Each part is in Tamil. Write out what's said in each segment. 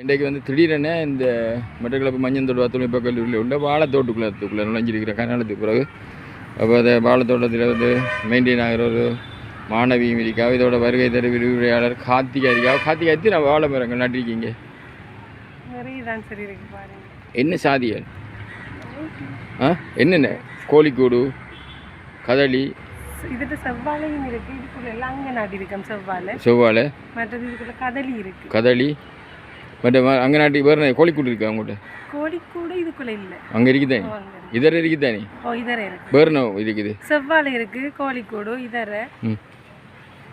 இன்றைக்கு வந்து திடீரென இந்த மட்டக்களப்பு மஞ்சந்தோடு தொழில்நுட்ப கல்லூரியில் உள்ள வாழைத்தோட்டுக்குள்ளே நுழைஞ்சிருக்கிற கர்நாடகத்துக்கு பிறகு அப்போ அந்த வாழைத்தோட்டத்தில் வந்து மெயின்டைன் ஆகிற ஒரு மாணவி இருக்கா. இதோட வருகை தர விரிவுரையாளர் கார்த்திகா நான் வாழை மரங்கள் நட்டிருக்கீங்க. என்ன சாதியல் என்னென்ன கோழிக்கூடு கதளி இதுக்கு செவ்வாழையும் இருக்கு. இதுக்குள்ள எல்லாம் அங்கே நாட்டி இருக்கோம். செவ்வாழை மற்றது இதுக்குள்ள கதளி இருக்கு. கதளி மற்ற அங்கே நாட்டி வேறு கோழிக்கூடு இருக்கு. அவங்கள்ட்ட கோழிக்கூடு இதுக்குள்ள இல்லை. அங்கே இருக்குதானே இதர இருக்குதானே இதர இருக்கு. வேறு இருக்குது செவ்வாழை இருக்கு கோழிக்கூடு இதர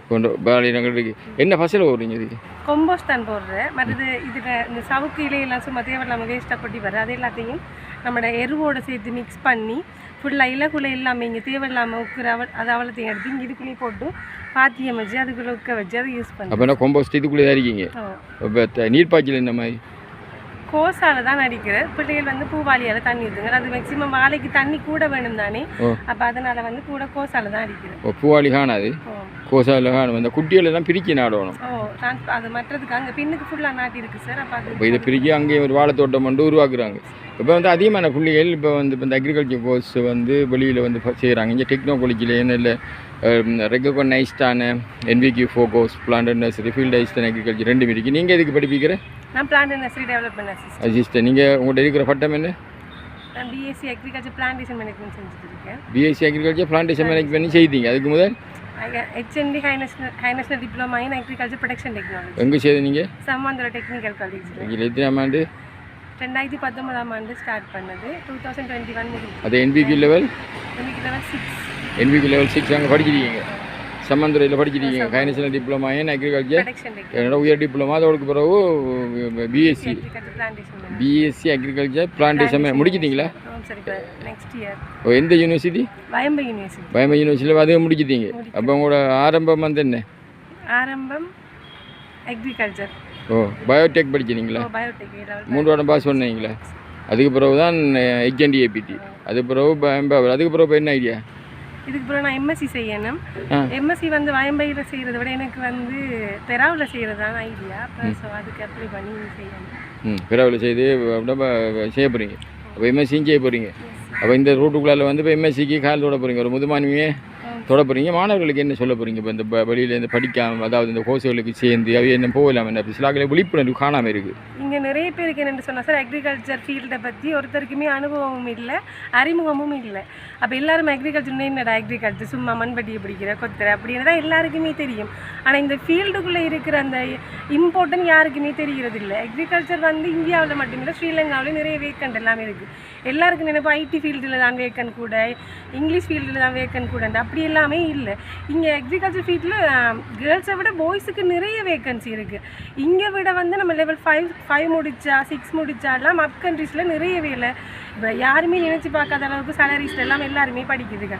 கொண்டு பாலினங்கள் இருக்கு. என்ன ஃபசல் போடுறீங்க இதுக்கு? கொம்போஸ்ட் தான் போடுறேன். மற்றது இதுக்கு இந்த சவுக்கு இலையெல்லாம் சும்மா தேவையில்லாமல் வேஸ்ட்டாக கொட்டி வர அது எல்லாத்தையும் நம்மளோட எருவோடு சேர்த்து மிக்ஸ் பண்ணி ஃபுல்லாக இலக்குள்ளே இல்லாமல் இங்கே தேவையில்லாமல் உக்குற அது அவ்வளோத்தையும் எடுத்து இங்கே இதுக்குள்ளேயே போட்டு பாத்தியம் வச்சு அதுக்குள்ளே உக்க வச்சு அதை யூஸ் பண்ணி. அப்போ என்ன கொம்போஸ்ட் இதுக்குள்ளே தான் இருக்கீங்க? இப்போ நீர்ப்பாய்ச்சல் இந்த மாதிரி கோசால தான் அடிக்கிறேன். பிள்ளைகள் வந்து பூவாளியால் தண்ணி ஊற்றுங்க. அது மேக்சிமம் வாழைக்கு தண்ணி கூட வேணும் தானே. அப்போ அதனால் வந்து கூட கோசால தான் அடிக்கிறேன். பூவாளி காணாது கோசால காணும். அந்த குட்டிகள் எல்லாம் பிரிக்கி நாடணும். அது மற்றதுக்கு அங்கே பின்னுக்கு ஃபுல்லாக நாட்டி இருக்குது சார். அப்போ அது இப்போ இதை பிரிக்கி அங்கேயே ஒரு வாழைத்தோட்டம் வந்து உருவாக்குறாங்க. இப்போ வந்து அதிகமான புள்ளிகள் இப்போ வந்து இப்போ இந்த அக்ரிகல்ச்சர் கோர்ஸ் வந்து வெளியில் வந்து செய்கிறாங்க. இங்கே டெக்னாலஜியில் இல்லை ரெகனைஸ்டான NVQ4 course plant nursery field assistant agriculture ரெண்டு இருக்குது. நீங்கள் எதுக்கு படிப்பிக்கிற? நான் பிளான்ட் நர்சரி டெவலப்மெண்ட் அசிஸ்டன்ட். நீங்கள் உங்கள்கிட்ட இருக்கிற பட்டம் என்ன? நான் BSc அக்ரிகல்ச்சர் பிளான்டேஷன் மேனேஜ்மெண்ட் செஞ்சுருக்கேன். BSc அக்ரிகல்ச்சர் பிளான்டேஷன் மேனேஜ்மெண்ட் செய்தீங்க. அதுக்கு முதல் HND high national diploma in agriculture production technology. எங்கே செய்து நீங்கள்? Sammanthurai technical college. இதில் எத்தனாம் ஆண்டு? 2019ஆம் ஆண்டு ஸ்டார்ட் பண்ணது. 2021 முடிஞ்சு. அது NVQ லெவல் 6. NVQ லெவல் 6 அங்கே படிச்சிருக்கீங்க. சம்மந்துறையில் படிச்சிருக்கீங்க. High national diploma in agriculture என்னோட உயர் டிப்ளமா. அதோட பிறகு BSc அக்ரிகல்ச்சர் பிளான்டேஷன் முடிச்சிட்டிங்களா? Next year. எந்த யூனிவர்சிட்டி? வயம்பை யூனிவர்சிட்டி. வயம்பை யூனிவர்சிட்டியில் அதே முடிச்சிட்டீங்க. அப்போ உங்களோட ஆரம்பம் வந்து என்ன? ஆரம்பம் அக்ரிகல்ச்சர். பயோடெக் படிச்சிருங்களா? பயோடெக் 3 வருடம் பாஸ் பண்ணீங்களா? அதுக்கு பிறகு தான் HND APT. அதுக்கு பிறகு அதுக்கு பிறகு என்ன ஐடியா? இதுக்கு பிறகு நான் MSc செய்யணும். MSc வந்து வயம்பையில் செய்கிறத விட எனக்கு வந்து பெராவில் செய்கிறது தான் ஐடியா. ஸோ அதுக்கு அப்ளை பண்ணி செய்யணும். பெராவில் செய்து செய்ய போகிறீங்க. அப்போ MSc செய்ய போகிறீங்க. அப்போ இந்த ரூட்டுக்குள்ளால் வந்து இப்போ MScக்கு கால் தொட போகிறீங்க. ஒரு முதுமானவியே தொட போகிறீங்க. மாணவர்களுக்கு என்ன சொல்ல போகிறீங்க? இப்போ இந்த வெளியில் இந்த படிக்காமல் அதாவது இந்த கோர்ஸுகளுக்கு சேர்ந்து அவை என்ன போகலாம் என்ன சிலாக்களை விழிப்புணர்வு காணாமல் இருக்குது. இங்கே நிறைய பேருக்கு என்னென்னு சொன்னால் சார் அக்ரிகல்ச்சர் ஃபீல்டை பற்றி ஒருத்தருக்குமே அனுபவமும் இல்லை அறிமுகமும் இல்லை. அப்போ எல்லாரும் அக்ரிகல்ச்சர் என்னடா அக்ரிகல்ச்சர் சும்மா மண்பட்டியை பிடிக்கிற கொத்துற அப்படின்னு தான் எல்லாருக்குமே தெரியும். ஆனால் இந்த ஃபீல்டுக்குள்ளே இருக்கிற அந்த இம்பார்ட்டன்ட் யாருக்குமே தெரிகிறது இல்லை. அக்ரிகல்ச்சர் வந்து இந்தியாவில் மட்டுமில்லை ஸ்ரீலங்காவிலேயும் நிறைய வேக்கண்ட் எல்லாமே இருக்குது. எல்லாருக்கும் நினைப்போம் IT ஃபீல்டில் தான் வேக்கண்ட் கூட, இங்கிலீஷ் ஃபீல்டில் தான் வேக்கண்ட் கூட. அப்படி எல்லாமே இல்லை. இங்கே அக்ரிகல்ச்சர் ஃபீல்டில் கேர்ள்ஸை விட பாய்ஸுக்கு நிறைய வேக்கன்சி இருக்குது. இங்கே விட வந்து நம்ம லெவல் 5 முடித்தா 6 முடித்தாலாம் அப் கண்ட்ரீஸில் நிறைய வேலை. இப்போ யாருமே நினச்சி பார்க்காத அளவுக்கு சேலரிஸ் எல்லாம் எல்லாருமே படிக்குதுங்க.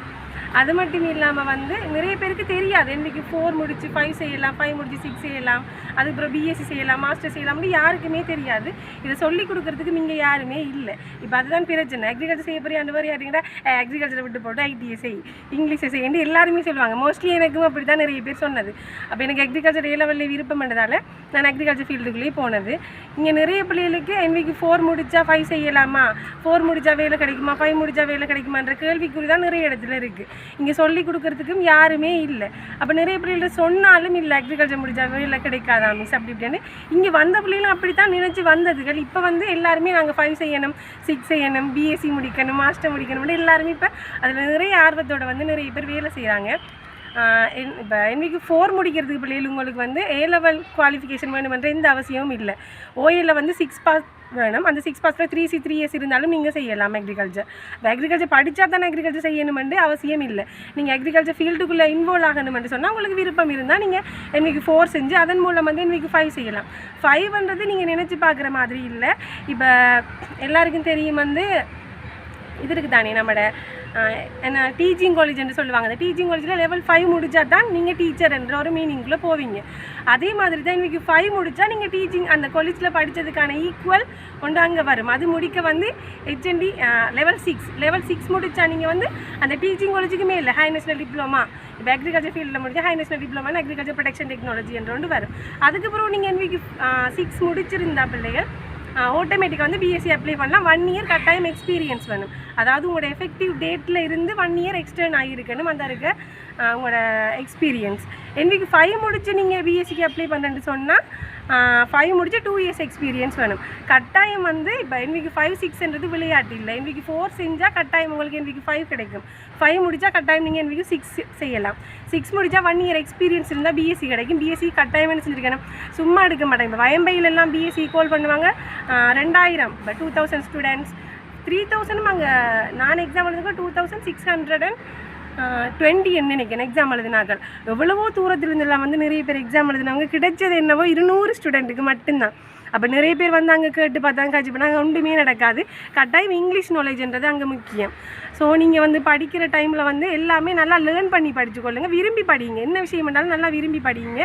அது மட்டும் இல்லாமல் வந்து நிறைய பேருக்கு தெரியாது. இன்றைக்கி 4 முடிச்சு 5 செய்யலாம், 5 முடிச்சு 6 செய்யலாம், அதுக்கப்புறம் BSc செய்யலாம், மாஸ்டர் செய்யலாம். அப்படி யாருக்குமே தெரியாது. இதை சொல்லிக் கொடுக்குறதுக்கு இங்கே யாருமே இல்லை. இப்போ அதுதான் பிரச்சனை. அக்ரிகல்ச்சர் செய்ய போறிய அந்த மாதிரி யாருக்கிட்ட அக்ரிகல்ச்சரை விட்டு போட்டு ITயை செய், இங்கிலீஷை செய்யு எல்லாருமே சொல்லுவாங்க. மோஸ்ட்லி எனக்கும் அப்படி தான் நிறைய பேர் சொன்னது. அப்போ எனக்கு அக்ரிகல்ச்சர் A-லெவலில் விருப்பம் பண்ணதால் நான் அக்ரிகல்ச்சர் ஃபீல்டுக்குள்ளேயே போனது. இங்கே நிறைய பிள்ளைகளுக்கு NVQ4 முடித்தா 5 செய்யலாமா, 4 முடித்தா வேலை கிடைக்குமா, 5 முடித்தா வேலை கிடைக்குமான்ற கேள்விக்குறி தான் நிறைய இடத்துல இருக்குது. இங்கே சொல்லி கொடுக்கறதுக்கும் யாருமே இல்லை. அப்போ நிறைய பிள்ளைகள் சொன்னாலும் இல்லை அக்ரிகல்ச்சர் முடிச்சா வேலை கிடைக்காதா மிஸ் அப்படி இப்படின்னு. இங்கே வந்த பிள்ளைகளும் அப்படி தான் நினச்சி வந்ததுகள். இப்போ வந்து எல்லாருமே நாங்கள் 5 செய்யணும், 6 செய்யணும், BSc முடிக்கணும், மாஸ்டர் முடிக்கணும்னு எல்லாருமே இப்போ அதில் நிறைய ஆர்வத்தோடு வந்து நிறைய பேர் வேலை செய்கிறாங்க. இப்போ NVQ4 முடிக்கிறதுக்கு பிள்ளைகள் உங்களுக்கு வந்து A-லெவல் குவாலிஃபிகேஷன் வேணுமென்ற எந்த அவசியமும் இல்லை. OAல வந்து 6 பாஸ் வேணும். அந்த 6 பாஸில் 3C 3S இருந்தாலும் நீங்கள் செய்யலாம் அக்ரிகல்ச்சர். இப்போ அக்ரிகல்ச்சர் படித்தா தானே அக்ரிகல்ச்சர் செய்யணுமென்று அவசியம் இல்லை. நீங்கள் அக்ரிகல்ச்சர் ஃபீல்டுக்குள்ளே இன்வால்வ் ஆகணுமென்று சொன்னால் உங்களுக்கு விருப்பம் இருந்தால் நீங்கள் NVQ4 செஞ்சு அதன் மூலம் வந்து NVQ5 செய்யலாம். 5ன்றது நீங்கள் நினச்சி பார்க்குற மாதிரி இல்லை. இப்போ எல்லாருக்கும் தெரியும் வந்து இது இருக்குது தானே நம்மளோட என்ன டீச்சிங் காலேஜ்னு சொல்லுவாங்க. அந்த டீச்சிங் காலேஜில் லெவல் 5 முடித்தா தான் நீங்கள் டீச்சர் என்ற ஒரு மீனிங்குள்ளே போவீங்க. அதே மாதிரி தான் இன்றைக்கி 5 முடித்தா நீங்கள் டீச்சிங் அந்த காலேஜில் படித்ததுக்கான ஈக்குவல் ஒன்று அங்கே வரும். அது முடிக்க வந்து HND லெவல் 6 முடித்தா நீங்கள் வந்து அந்த டீச்சிங் காலேஜுக்கு மேலே ஹை நேஷனல் டிப்ளமா, இப்போ அக்ரிகல்ச்சர் ஃபீல்டில் முடிஞ்சா high national diploma agriculture production technology என்ற ஒன்று வரும். அதுக்கப்புறம் நீங்கள் NVQ 6 முடிச்சிருந்தா பிள்ளைகள் ஆட்டோமேட்டிக்காக வந்து பிஎஸ்சி அப்ளை பண்ணலாம். 1 இயர் கட்டாயம் எக்ஸ்பீரியன்ஸ் வேணும். அதாவது உங்களோட எஃபெக்டிவ் டேட்டில் இருந்து 1 இயர் எக்ஸ்டர்ன் ஆகியிருக்கணும் அந்த இருக்க உங்களோட எக்ஸ்பீரியன்ஸ். NVQ 5 முடிச்சு நீங்கள் பிஎஸ்சிக்கு அப்ளை பண்ணுறேன்னு சொன்னால் 5 முடிச்சு 2 இயர்ஸ் எக்ஸ்பீரியன்ஸ் வேணும் கட்டாயம். வந்து இப்போ NVQ 5, 6ன்றது விளையாட்டு இல்லை. NVQ 4 செஞ்சால் கட்டாயம் உங்களுக்கு NVQ 5 கிடைக்கும். 5 முடித்தா கட்டாயம் நீங்கள் NVQ 6 செய்யலாம். 6 முடித்தா 1 இயர் எக்ஸ்பீரியன்ஸ் இருந்தால் பிஎஸ்சி கிடைக்கும். பிஎஸ்சி கட்டாயம் என்ன செஞ்சுருக்கணும், சும்மா எடுக்க மாட்டாங்க. இப்போ வயம்பையிலெல்லாம் பிஎஸ்சி கால் பண்ணுவாங்க 2000, இப்போ 2000 ஸ்டூடெண்ட்ஸ் 3000 அங்கே நான் எக்ஸாம் எழுதுங்க 2620 என்ன நினைக்கிறேன் எக்ஸாம் எழுதினார்கள். எவ்வளவோ தூரத்தில் இருந்தெல்லாம் வந்து நிறைய பேர் எக்ஸாம் எழுதினவங்க கிடைச்சது என்னவோ 200 ஸ்டூடெண்ட்டுக்கு மட்டும்தான். அப்போ நிறைய பேர் வந்து அங்கே கேட்டு பார்த்தாங்க காட்சி பண்ணாங்க, ஒன்றுமே நடக்காது. கட்டாயம் இங்கிலீஷ் நாலேஜ்ன்றது அங்கே முக்கியம். ஸோ நீங்கள் வந்து படிக்கிற டைமில் வந்து எல்லாமே நல்லா லேர்ன் பண்ணி படிச்சுக்கொள்ளுங்க. விரும்பி படிங்க. என்ன விஷயம் பண்ணாலும் நல்லா விரும்பி படிங்க.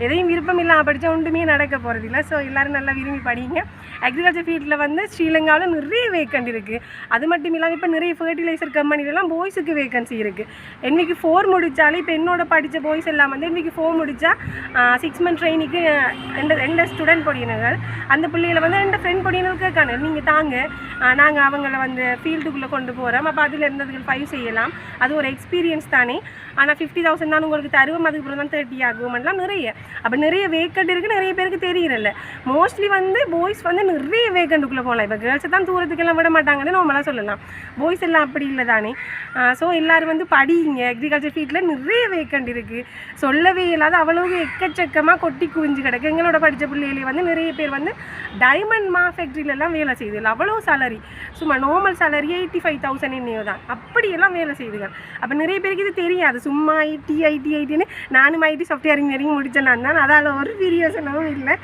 எதையும் விருப்பம் இல்லாமல் படித்தா ஒன்றுமே நடக்க போகிறதில்ல. ஸோ எல்லோரும் நல்லா விரும்பி படிங்க. அக்ரிகல்ச்சர் ஃபீல்டில் வந்து ஸ்ரீலங்காவில் நிறைய வேக்கண்ட் இருக்குது. அது மட்டும் இல்லாமல் இப்போ நிறைய ஃபர்டிலைசர் கம்பெனிலலாம் பாய்ஸுக்கு வேக்கன்சி இருக்குது. NVQ 4 முடித்தாலே இப்போ என்னோட படித்த பாய்ஸ் எல்லாம் வந்து NVQ 4 முடித்தா 6 மந்த் ட்ரைனிங்க்கு ரெண்டு ஸ்டூடெண்ட் பொடியினர்கள் அந்த பிள்ளைகளை வந்து ரெண்டு ஃப்ரெண்ட் பொடியினர்கள் கேட்காங்க, நீங்கள் தாங்க நாங்கள் அவங்கள வந்து ஃபீல்டுக்குள்ளே கொண்டு போகிறோம். அப்போ அதில் இருந்ததுக்கு 5 செய்யலாம். அது ஒரு எக்ஸ்பீரியன்ஸ் தானே. ஆனால் 50,000 தான் உங்களுக்கு தருவோம். அதுக்கப்புறம் தான் 30 ஆகுமெல்லாம் நிறைய. அப்போ நிறைய வேக்கண்ட் இருக்குது. நிறைய பேருக்கு தெரியல. மோஸ்ட்லி வந்து பாய்ஸ் வந்து நிறைய வேக்கண்ட்டுக்குள்ளே போகலாம். இப்போ கேர்ள்ஸை தான் தூரத்துக்கெல்லாம் விட மாட்டாங்கன்னு நம்மளாம் சொல்லலாம். பாய்ஸ் எல்லாம் அப்படி இல்லை தானே. ஸோ எல்லோரும் வந்து படிங்க. அக்ரிகல்ச்சர் ஃபீல்டில் நிறைய வேக்கண்ட் இருக்குது. சொல்லவே இல்லாத அவ்வளவு எக்கச்சக்கமாக கொட்டி குவிஞ்சு கிடக்கு. எங்களோட படித்த பிள்ளைகளே வந்து நிறைய பேர் வந்து டைமண்ட் ஃபேக்ட்ரியிலலாம் வேலை செய்யுது. அவ்வளோ சேலரி, சும்மா நார்மல் சேலரி 85,000 இன்னையோ தான். அப்படியெல்லாம் வேலை செய்துகள். அப்போ நிறைய பேருக்கு இது தெரியாது. சும்மா ஐடின்னு நானும் ஐடி சாஃப்ட்வேர் இன்ஜினியரிங் முடித்தேன் நான் தான். அதால் ஒரு பிரியோசனமும் இல்லை.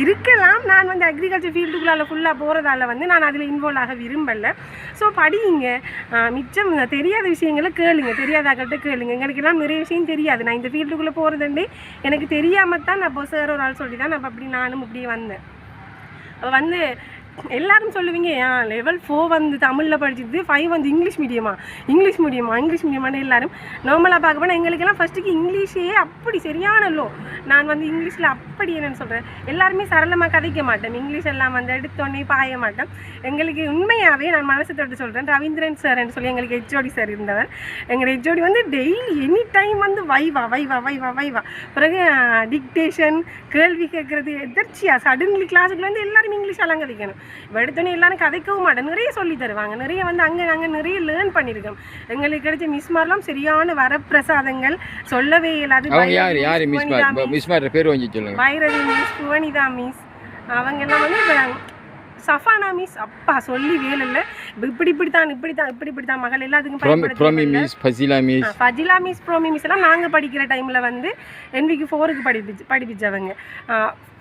இருக்கலாம். நான் வந்து அக்ரிகல்ச்சர் ஃபீல்டுக்குள்ளால் ஃபுல்லாக போகிறதால வந்து நான் அதில் இன்வால்வ் ஆக விரும்பலை. ஸோ படிங்க. மிச்சம் தெரியாத விஷயங்களை கேளுங்க. தெரியாதாக்கிட்ட கேளுங்க. எங்களுக்கெல்லாம் நிறைய விஷயம் தெரியாது. நான் இந்த ஃபீல்டுக்குள்ளே போகிறதுண்டே எனக்கு தெரியாமல் தான் நான் இப்போ சார் ஒரு ஆள் சொல்லி தான் நான் அப்படி நானும் இப்படி வந்தேன். அப்போ வந்து எல்லாரும் சொல்லுவீங்க, ஏன் லெவல் 4 வந்து தமிழில் படிச்சுட்டு 5 வந்து இங்கிலீஷ் மீடியமானு எல்லாரும் நார்மலாக பார்க்க போனால் எங்களுக்கெல்லாம் ஃபஸ்ட்டுக்கு இங்கிலீஷே அப்படி சரியான லோ. நான் வந்து இங்கிலீஷில் அப்படி என்னென்னு சொல்கிறேன், எல்லாருமே சரளமாக கதைக்க மாட்டேன். இங்கிலீஷ் எல்லாம் வந்து எடுத்தோடனே பாய மாட்டேன். எங்களுக்கு உண்மையாகவே நான் மனசு தொட்டு சொல்கிறேன், ரவீந்திரன் சார்ன்னு சொல்லி எங்களுக்கு HOD சார் இருந்தவர். எங்கள் HOD வந்து டெய்லி எனி டைம் வந்து வைவா. பிறகு டிக்டேஷன், கேள்வி கேட்குறது, எதர்ச்சியாக சடன்லி கிளாஸுக்குள்ள வந்து எல்லாரும் இங்கிலீஷெல்லாம் கதைக்கணும். எடுத்தோன்னே எல்லாரும் கதைக்கவும் மாட்டேன். நிறைய சொல்லி தருவாங்க. நிறைய வந்து அங்கே நிறைய லேர்ன் பண்ணியிருக்கோம். எங்களுக்கு கிடைச்ச மிஸ்மாரெலாம் சரியான வரப்பிரசாதங்கள் சொல்லவே இல்லாது. வைரவி மிஸ், புவனிதா மிஸ், அவங்கெல்லாம் வந்து சஃபானா மிஸ் அப்பா சொல்லி வேலை இல்லை. இப்படித்தான் மகள் எல்லாத்துக்கும் ஃபஜிலா மிஸ், ப்ரோமி மிஸ் எல்லாம் நாங்கள் படிக்கிற டைமில் வந்து NVQ 4க்கு படிப்பிச்சவங்க.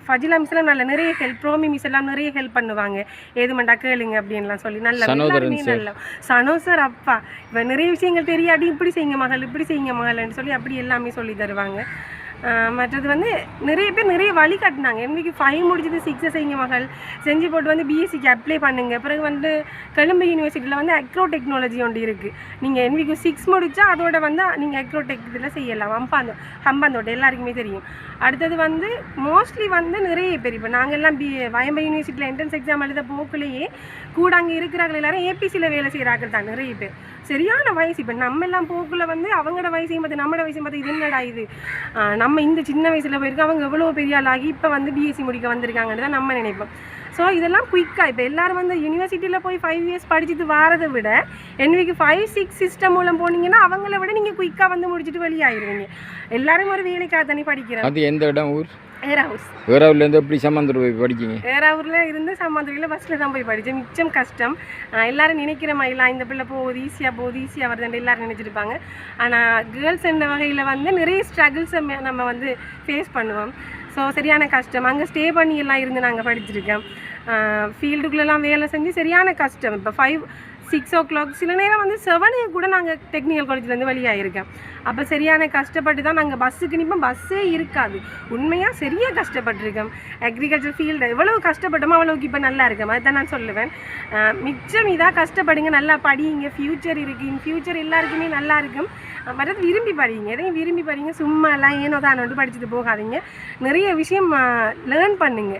ஃபஜிலா மிஸ் எல்லாம் நல்ல நிறைய ஹெல்ப், ப்ரோமி மிஸ் எல்லாம் நிறைய ஹெல்ப் பண்ணுவாங்க. ஏதுமண்டா கேளுங்க அப்படின்லாம் சொல்லி நல்ல சனோ சார் அப்பா இப்போ நிறைய விஷயங்கள் தெரியாடி இப்படி செய்யுங்க மகள்னு சொல்லி அப்படி எல்லாமே சொல்லி தருவாங்க. மற்றது வந்து நிறைய பேர் நிறைய வழி காட்டினாங்க. NVQ 5 முடிச்சது 6 செய்யுங்க மகள், செஞ்சு போட்டு வந்து பிஎஸ்சிக்கு அப்ளை பண்ணுங்க. பிறகு வந்து கொழும்பு யூனிவர்சிட்டியில் வந்து அக்ரோ டெக்னாலஜி ஒன்று இருக்குது. நீங்கள் NVQ 6 முடித்தா அதோட வந்து நீங்கள் அக்ரோ டெக் இதில் செய்யலாம். ஹம்பாந்தோட்ட எல்லாருக்குமே தெரியும். அடுத்தது வந்து மோஸ்ட்லி வந்து நிறைய பேர் இப்போ நாங்கள் எல்லாம் வயம்பை யூனிவர்சிட்டியில் என்ட்ரன்ஸ் எக்ஸாம் எழுத போக்குலேயே கூட அங்கே இருக்கிறாங்க எல்லாரும் ஏபிசியில் வேலை செய்கிறாங்க தான் நிறைய பேர். சரியான வயசு. இப்போ நம்ம எல்லாம் போக்குள்ள வந்து அவங்களோட வயசையும் பார்த்து நம்மளோட வயசையும் பார்த்து இது என்னடா இது, நம்ம இந்த சின்ன வயசில் போயிருக்கோம், அவங்க எவ்வளோ பெரிய ஆளாகி இப்போ வந்து பிஎஸ்சி முடிக்க வந்திருக்காங்கன்னு தான் நம்ம நினைப்போம். ஸோ இதெல்லாம் குயிக்காக இப்போ எல்லோரும் வந்து யூனிவர்சிட்டியில் போய் 5 இயர்ஸ் படிச்சுட்டு வரதை விட NVQ 5, 6 சிஸ்டம் மூலம் போனீங்கன்னா அவங்கள விட நீங்கள் குயிக்காக வந்து முடிச்சுட்டு வெளியாகிடுவீங்க. எல்லாரும் ஒரு வேலைக்காக தானே படிக்கிறோம். அது எந்த இடம்? ஊர் ஏராவூர்லேருந்து எப்படி சம்மாந்தூர் போய் படிச்சிங்க? ஏராவூரில் இருந்து சம்மாந்தூரில் பஸ்ஸில் தான் போய் படித்தேன். மிச்சம் கஷ்டம். எல்லாரும் நினைக்கிற மாதிரிலாம் இந்த பிள்ளை ஈஸியாக வருதுன்னு எல்லாரும் நினச்சிருப்பாங்க. ஆனால் கேர்ள்ஸ் என்ற வகையில் வந்து நிறைய ஸ்ட்ரகிள்ஸை நம்ம வந்து ஃபேஸ் பண்ணுவோம். ஸோ சரியான கஷ்டம். அங்கே ஸ்டே பண்ணியெல்லாம் இருந்து நாங்கள் படிச்சிருக்கோம். ஃபீல்டுக்குள்ளெல்லாம் வேலை செஞ்சு சரியான கஷ்டம். இப்போ 5, 6 o'clock சில நேரம் வந்து 7 கூட நாங்கள் டெக்னிக்கல் காலேஜ்லேருந்து வெளியாகிருக்கேன். அப்போ சரியான கஷ்டப்பட்டு தான் நாங்கள் பஸ்ஸுக்கு நிற்போம். பஸ்ஸே இருக்காது. உண்மையாக சரியாக கஷ்டப்பட்டுருக்கோம். அக்ரிகல்ச்சர் ஃபீல்டு எவ்வளோ கஷ்டப்பட்டோமோ அவ்வளோக்கு இப்போ நல்லா இருக்கோம். அதுதான் நான் சொல்லுவேன். மிச்சம் இதாக கஷ்டப்படுங்க, நல்லா படிங்க, ஃப்யூச்சர் இருக்குது. இன் ஃப்யூச்சர் எல்லாருக்குமே நல்லா இருக்கும். மற்றது விரும்பி படிங்க, எதையும் விரும்பி படிங்க. சும்மா எல்லாம் ஏனோ தான் வந்து படிச்சுட்டு போகாதீங்க. நிறைய விஷயம் லேர்ன் பண்ணுங்க.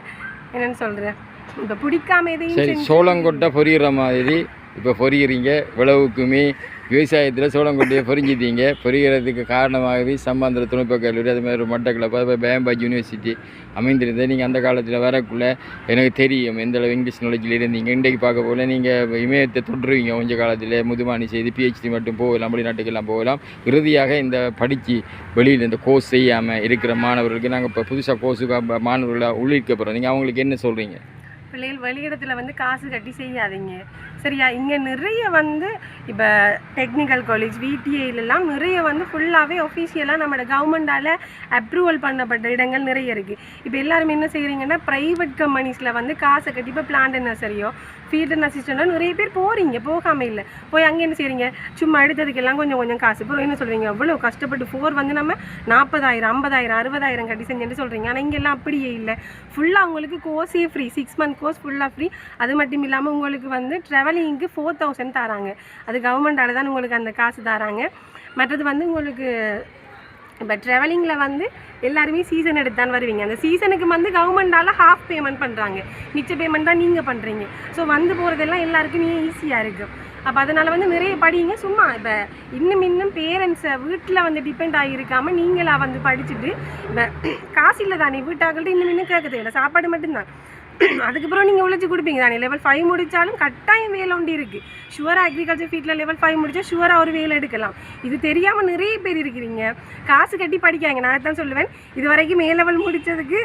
என்னென்னு சொல்கிறேன், இப்போ பிடிக்காம எதையும் சரி. சோளங்கொட்டை பொரியிற மாதிரி இப்போ பொரியிறீங்க. இவ்வளவுக்குமே விவசாயத்தில் சோளங்கொட்டையை பொரிஞ்சிட்டீங்க. பொரிகிறதுக்கு காரணமாகவே சம்மாந்திர தொழில்நுட்ப கல்லூரி, அது மாதிரி மட்டக்களப்பு, அது மாதிரி பேம்பாஜ் யூனிவர்சிட்டி அமைந்திருந்தது. நீங்கள் அந்த காலத்தில் வரக்குள்ளே எனக்கு தெரியும் எந்த அளவு இங்கிலீஷ் நாலேஜில் இருந்தீங்க. இன்றைக்கு பார்க்க போல நீங்கள் இமயத்தை தொற்றுவீங்க. கொஞ்சம் காலத்தில் முதுமானி செய்து PhD மட்டும் போகலாம், வெளிநாட்டுக்கெல்லாம் போகலாம். இறுதியாக இந்த படித்து வெளியில் இந்த கோர்ஸ் செய்யாமல் இருக்கிற மாணவர்களுக்கு நாங்கள் இப்போ புதுசாக கோர்ஸுக்கு மாணவர்களை உள்ளிருக்க போகிறோம். நீங்கள் அவங்களுக்கு என்ன சொல்கிறீங்க? பிள்ளைகள் வெளியிடத்தில் வந்து காசு கட்டி செய்யாதீங்க, சரியா? இங்கே நிறைய வந்து இப்போ டெக்னிக்கல் காலேஜ் VTAலாம் நிறைய வந்து ஃபுல்லாகவே ஒஃபிஷியலாக நம்மளோட கவர்மெண்டால் அப்ரூவல் பண்ணப்பட்ட இடங்கள் நிறைய இருக்குது. இப்போ எல்லாருமே என்ன செய்கிறீங்கன்னா ப்ரைவேட் கம்பெனிஸில் வந்து காசை கட்டி இப்போ பிளான்ட் நர்சரியோ ஃபீல்டு அசிஸ்டண்ட்டோ நிறைய பேர் போகிறீங்க. போகாமல் இல்லை, போய் அங்கே என்ன செய்கிறீங்க, சும்மா எடுத்ததுக்கெல்லாம் கொஞ்சம் கொஞ்சம் காசு. இப்போ என்ன சொல்கிறீங்க, அவ்வளோ கஷ்டப்பட்டு 4 வந்து நம்ம 40,000 50,000 60,000 கட்டி செஞ்சுட்டு சொல்கிறீங்க. ஆனால் இங்கெல்லாம் அப்படியே இல்லை. ஃபுல்லாக உங்களுக்கு கோர்ஸே ஃப்ரீ, 6 month கோர்ஸ் ஃபுல்லாக ஃப்ரீ. அது மட்டும் இல்லாமல் உங்களுக்கு வந்து ட்ராவலிங்க்கு 4,000 தராங்க. அது கவர்மெண்டால் தான் உங்களுக்கு அந்த காசு தராங்க. மற்றது வந்து உங்களுக்கு இப்போ ட்ராவலிங்கில் வந்து எல்லாருமே சீசன் எடுத்து தான் வருவீங்க. அந்த சீசனுக்கு வந்து கவர்மெண்டால் ஹாஃப் பேமெண்ட் பண்ணுறாங்க, மிச்ச பேமெண்ட் தான் நீங்கள் பண்ணுறீங்க. ஸோ வந்து போகிறதெல்லாம் எல்லாருக்குமே ஈஸியாக இருக்கும். அப்போ அதனால் வந்து நிறைய படிங்க. சும்மா இப்போ இன்னும் பேரண்ட்ஸை வீட்டில் வந்து டிபெண்ட் ஆகியிருக்காமல் நீங்களாக வந்து படிச்சுட்டு இப்போ காசு இல்லை தானே வீட்டாக்கள்கிட்ட இன்னும் கேட்க தேவை, சாப்பாடு மட்டும்தான். அதுக்கப்புறம் நீங்கள் உழைச்சி கொடுப்பீங்க தானே. லெவல் 5 முடித்தாலும் கட்டாயம் வேலை ஒன்று இருக்குது. ஷுவராக அக்ரிகல்ச்சர் ஃபீல்டில் லெவல் 5 முடித்தா ஷுவராக ஒரு வேலை எடுக்கலாம். இது தெரியாமல் நிறைய பேர் இருக்கிறீங்க, காசு கட்டி படிக்காங்க. நான் தான் சொல்லுவேன், இது வரைக்கும் லெவல் முடித்ததுக்கு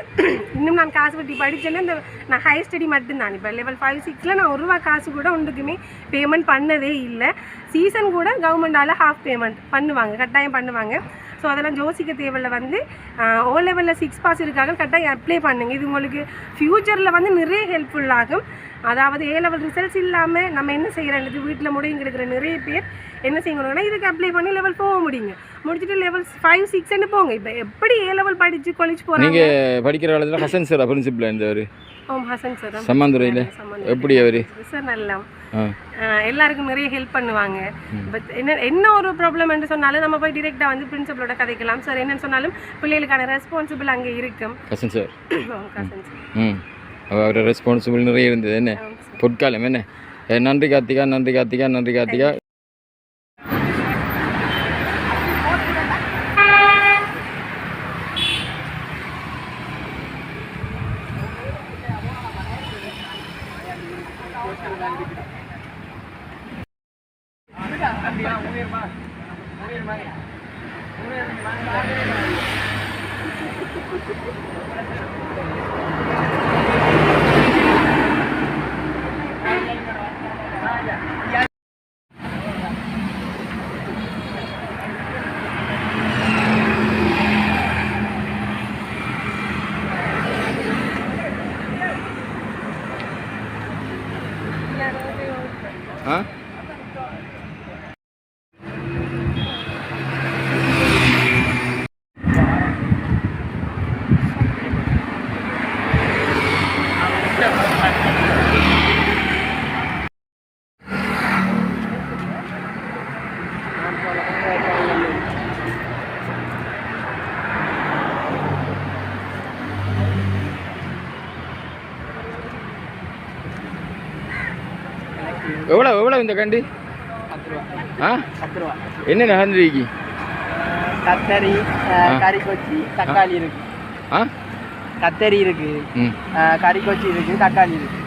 இன்னும் நான் காசு கட்டி படித்தேன்னா இந்த நான் ஹையர் ஸ்டடி மட்டும்தான். இப்போ லெவல் 5 6 நான் 1 ரூபா காசு கூட ஒன்றுக்குமே பேமெண்ட் பண்ணதே இல்லை. சீசன் கூட கவர்மெண்டால் ஹாஃப் பேமெண்ட் பண்ணுவாங்க, கட்டாயம் பண்ணுவாங்க. ஸோ அதெல்லாம் யோசிக்க தேவையில்ல. வந்து O லெவலில் 6 பாஸ் இருக்காங்க, கட்டாயம் அப்ளை பண்ணுங்க. இது உங்களுக்கு ஃப்யூச்சரில் வந்து நிறைய ஹெல்ப்ஃபுல்லாகும். அதாவது A லெவல் ரிசல்ட்ஸ் இல்லாமல் நம்ம என்ன செய்கிறோம், வீட்டில் முடியும் இருக்கிற நிறைய பேர் என்ன செய்யணும்னா இதுக்கு அப்ளை பண்ணி லெவல் 4 முடியுங்க. முடிச்சுட்டு லெவல் 5 6 போங்க. இப்போ எப்படி A லெவல் படித்து காலேஜ் போகிறாங்க. நீங்கள் படிக்கிற காலத்தில் ஹசன் சார் பிரின்சிபல் இருந்தவர். ஹசன் சார் சம்மாந்துறையில் எப்படி அவர் சார் நல்லா எல்லாருக்கும் நிறைய ஹெல்ப் பண்ணுவாங்க. பட் என்ன ஒரு ப்ராப்ளம் என்று சொன்னாலும் நம்ம போய் டிரெக்டாக வந்து பிரின்சிபலோட கதைக்கலாம். சார் என்னன்னு சொன்னாலும் பிள்ளைகளுக்கான ரெஸ்பான்சிபிள் அங்கே இருக்கும். கசன் சார் அவரோட ரெஸ்பான்சிபிள் நிறைய இருந்தது. என்ன பொற்காலம் என்ன. நன்றி கார்த்திகா, நன்றி கார்த்திகா, நன்றி கார்த்திகா. எவ்வளோ இந்த கண்டு? என்ன நடந்துருக்கு? கத்தரி, கறிக்கொச்சி, தக்காளி இருக்கு. கத்தரி இருக்கு, கறிக்கொச்சி இருக்கு, தக்காளி இருக்கு.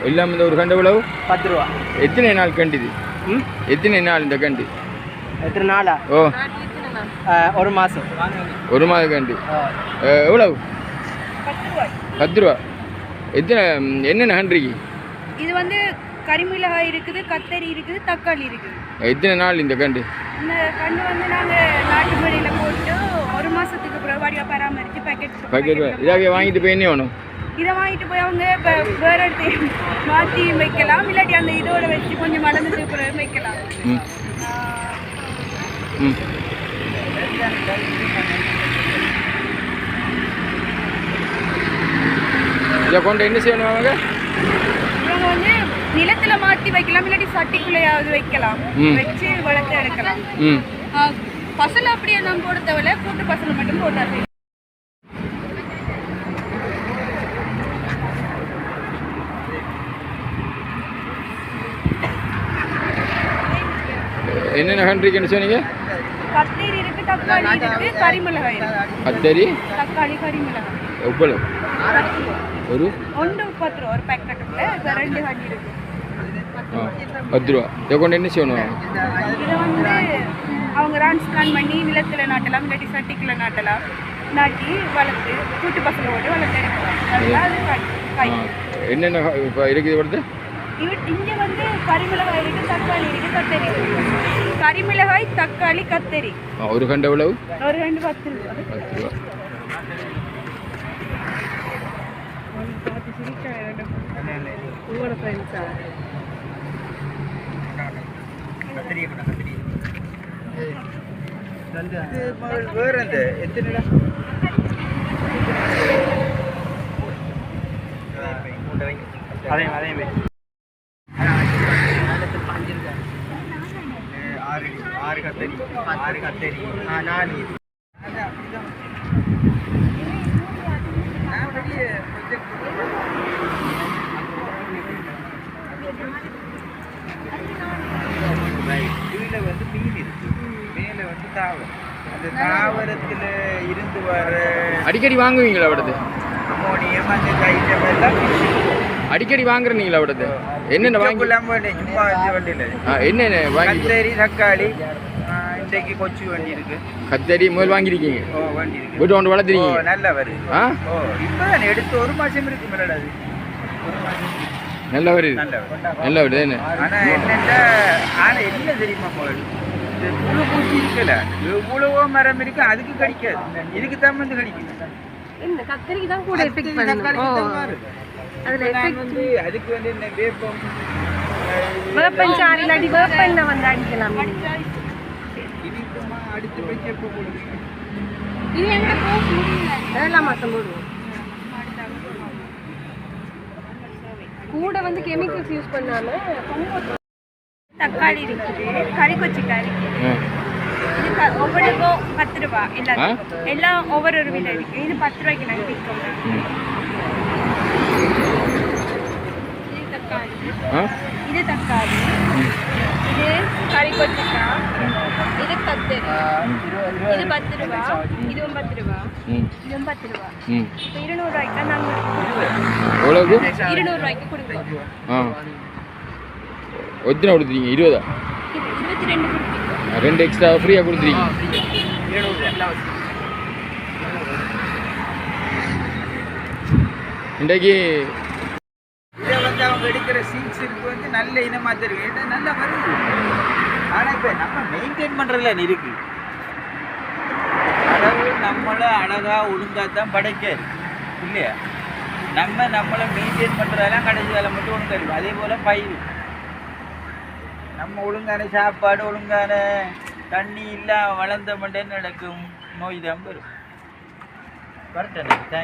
எல்லாம் இந்த ஒரு கண்டு எவ்வளவு? 10 ரூபா. எத்தனை நாள் கண்டு இது? எத்தனை நாள் இந்த கண்டு? எத்தனை நாளா? ஓ 1 மாதம். 1 மாதம் கண்டு எவ்வளவு? 10 ரூபா. எத்தனை என்னென்ன கண்டுருக்கு? இது வந்து கறிமிளகாய் இருக்குது, கத்தரி இருக்குது, தக்காளி இருக்குது. எத்தனை நாள் இந்த கண்டு? இந்த கண்டு வந்து நாங்கள் நாட்டு மடியில் போட்டு 1 மாதத்துக்கு பிறகு வடிவாக பராமரித்து பேக்கெட் இதாக வாங்கிட்டு போய் என்ன வேணும்? இதை வாங்கிட்டு போய் அவங்க வேற இடத்து மாற்றி வைக்கலாம், இல்லாட்டி அந்த இதோட வச்சு கொஞ்சம் மலர்ந்து பிறகு வைக்கலாம். ம் ம் இதை கொண்டு என்ன செய்யணும் அவங்க? இவங்க வந்து நிலத்துல மாற்றி வைக்கலாம், இல்லாட்டி சட்டிக்குள்ளையாவது வைக்கலாம், வச்சு வளர்த்து எடுக்கலாம். பசலை அப்படியே நம்ம போட தேவையில்ல, கூட்டு பசலை மட்டும் போட்டாரு. என்னென்ன கண்ட்ரிக்குன்னு சொன்னீங்க? கத்தரி இருக்கு, தக்காளி இருக்கு, கறிமிளகாய் இருக்கு. கத்தரி, தக்காளி, கறிமிளகாய் எவ்வளவு? ஒரு 10 ரூபா ஒரு பேக்கெட்டுக்குள்ள 2 கண்டி இருக்கு. 10 ரூபா. இதை கொண்டு என்ன செய்யணும்? இதை வந்து அவங்க டிரான்ஸ்பிளான் பண்ணி நிலத்தில் நாட்டலாம், இல்லாட்டி சட்டிக்குள்ள நாட்டலாம், நாட்டி வளர்த்து கூட்டு பசங்களோடு வளர்த்து எடுக்கலாம். அதுதான் அது காய். என்னென்ன இப்போ இருக்குது இவர்து? இங்கே வந்து கறிமிளகாய் இருக்கு, தக்காளி இருக்கு, கத்தரி இருக்கு. கறிமிளகாய், தக்காளி, கத்தரி. ஒரு கண்டு எவ்வளவு? ஒரு கண்டு 10 ரூபா. 10 ரூபா. உங்களோட ஃப்ரெண்ட்ஸா? வேற எந்த எத்தனை அதே ஆறு கத்தரி 4 இதில் வந்து மீன் இருக்கு, மேலே வந்து தாவரம். அந்த தாவரத்தில் இருந்து வர அடிக்கடி வாங்குவீங்களா அவடது? அமோனியம் அந்த ஐட்டம் எல்லாம் அடிக்கடி வாங்குறீங்களா அவடது? என்னென்ன வாங்கி? சும்மா வண்டியில் என்னென்ன வாங்கி? கத்தரி, தக்காளி, இன்றைக்கு கொச்சி வண்டி இருக்கு. கத்தரி முதல் வாங்கியிருக்கீங்க? வண்டி இருக்கு, வீட்டு கொண்டு வளர்த்துறீங்க? நல்லா வருது. இப்போ தான் எடுத்து 1 மாதம் இருக்கு மேலே. அது 1 மாதம் நல்லா வருது, நல்லா வருது. என்ன ஆனால் என்னென்னா என்ன தெரியுமா முதல் இந்த புழு பூச்சி இருக்குல்ல, எவ்வளவோ மரம் இருக்கு, அதுக்கு கடிக்காது, இதுக்கு தான் வந்து கடிக்குது. இந்த கத்தரிக்கு தான் கூட எஃபெக்ட் பண்ணும். அதுல எஃபெக்ட் வந்து அதுக்கு வந்து என்ன வேப்பம் வேப்பஞ்சாறு இல்லாட்டி வேப்பெண்ணெய் வந்து அடிக்கலாம். இதுக்குமா அடுத்து வைக்க எப்போ போடுது? இது எங்க போக முடியல. 7ஆம் மாதம் போடுவோம். கூட வந்து கெமிக்கல்ஸ் யூஸ் பண்ணாம தக்காளி இருக்குது, கறிக்கொச்சிக்காய் இருக்குது. இது ஒவ்வொன்றுக்கும் 10 ரூபா. எல்லாம் ஒவ்வொரு விலை இருக்கு. இது 10 ரூபாய்க்கு நாங்கள் விற்கிறோம். இது தக்காளி, இது தக்காளி, இது கறிக்கொச்சிக்காய், இது கத்தரி. இது 10 ரூபா, இதுவும் 10 ரூபா, இதுவும் 10 ரூபா. இப்போ 200 ரூபாய்க்கு தான் நாங்கள் 200 ரூபாய்க்கு கொடுக்குறோம். எத்தனை கொடுத்துறீங்க? 20? 22 கொடுத்துருக்கோம். 2 எக்ஸ்ட்ரா ஃப்ரீயாக கொடுத்துறீங்க. இன்றைக்கு இதை வந்து அவங்க எடுக்கிற சீட்ஸுக்கு வந்து நல்ல இனமாக தெரியும், நல்லா வருது. ஆனால் இப்போ நம்ம மெயின்டைன் பண்ணுறதுல இருக்கு. அதாவது நம்மளை அழகாக ஒழுங்காக தான் படைக்காது இல்லையா? நம்மளை மெயின்டைன் பண்ணுறதெல்லாம் கடைசி வேலை மட்டும் ஒழுங்காக இருக்கும். அதே போல் பயிர், நம்ம ஒழுங்கான சாப்பாடு, ஒழுங்கான தண்ணி இல்லாமல் வளர்ந்த மட்டும் நடக்கும் நோய் தான் வரும். கரெக்டாக.